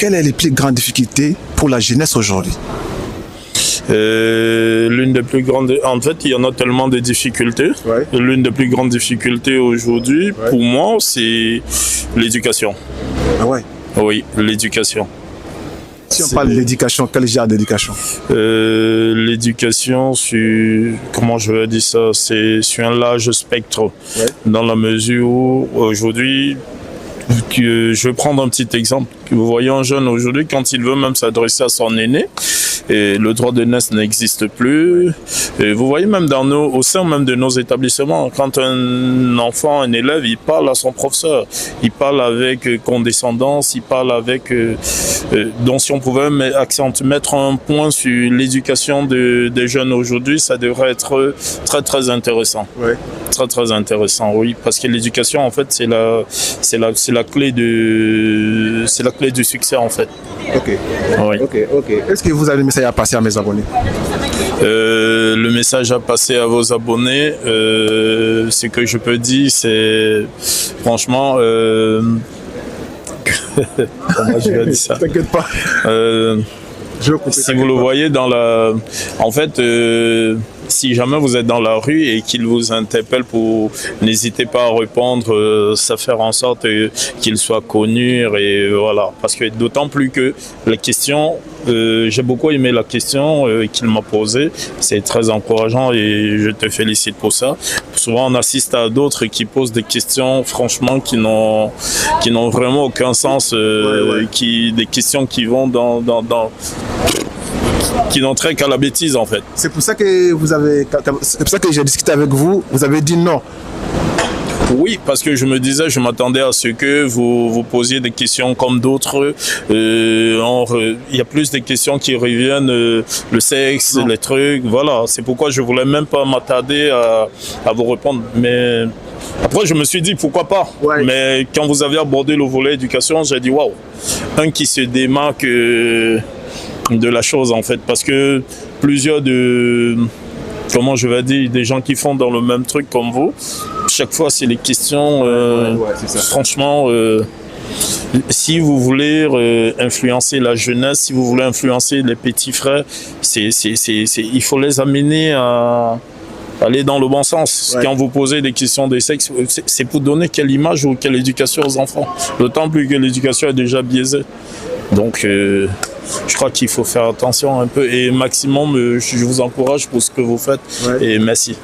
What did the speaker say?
Quelles sont les plus grandes difficultés pour la jeunesse aujourd'hui? L'une des plus grandes... En fait, il y en a tellement de difficultés. Ouais. L'une des plus grandes difficultés aujourd'hui, pour moi, c'est l'éducation. Ah ouais. Oui, l'éducation. Si on parle d'éducation, quel genre d'éducation? L'éducation, comment je vais dire ça, c'est sur un large spectre. Ouais. Dans la mesure où, aujourd'hui, je vais prendre un petit exemple. Vous voyez un jeune aujourd'hui, quand il veut même s'adresser à son aîné, et le droit d'aînesse n'existe plus. Et vous voyez même au sein même de nos établissements, quand un enfant, un élève, il parle à son professeur, il parle avec condescendance, il parle avec... donc si on pouvait mettre un point sur l'éducation des jeunes aujourd'hui, ça devrait être très très intéressant. Ouais. Très très intéressant, oui, parce que l'éducation en fait c'est la clé du succès en fait. Ok. Oui. Ok. Est-ce que vous avez un message à passer à mes abonnés? Le message à passer à vos abonnés, ce que je peux dire, c'est franchement, comment je vais dire ça? T'inquiète pas. Si vous le voyez en fait, si jamais vous êtes dans la rue et qu'il vous interpelle, n'hésitez pas à répondre, ça faire en sorte qu'il soit connu et voilà. Parce que d'autant plus que la question, j'ai beaucoup aimé la question qu'il m'a posée, c'est très encourageant et je te félicite pour ça. Souvent on assiste à d'autres qui posent des questions franchement qui n'ont vraiment aucun sens, des questions qui vont qui n'ont trait qu'à la bêtise en fait. C'est pour ça que j'ai discuté avec vous, vous avez dit non. Oui, parce que je m'attendais à ce que vous posiez des questions comme d'autres. Il y a plus des questions qui reviennent, le sexe, les trucs, voilà. C'est pourquoi je voulais même pas m'attarder à vous répondre. Mais après, je me suis dit pourquoi pas. Ouais. Mais quand vous avez abordé le volet éducation, j'ai dit waouh, un qui se démarque de la chose en fait, parce que plusieurs comment je vais dire, des gens qui font dans le même truc comme vous, chaque fois c'est les questions, franchement, si vous voulez influencer la jeunesse, si vous voulez influencer les petits frères, il faut les amener à aller dans le bon sens. Ouais. Quand vous posez des questions de sexe, c'est pour donner quelle image ou quelle éducation aux enfants, d'autant plus que l'éducation est déjà biaisée. Donc je crois qu'il faut faire attention un peu et maximum, je vous encourage pour ce que vous faites et merci.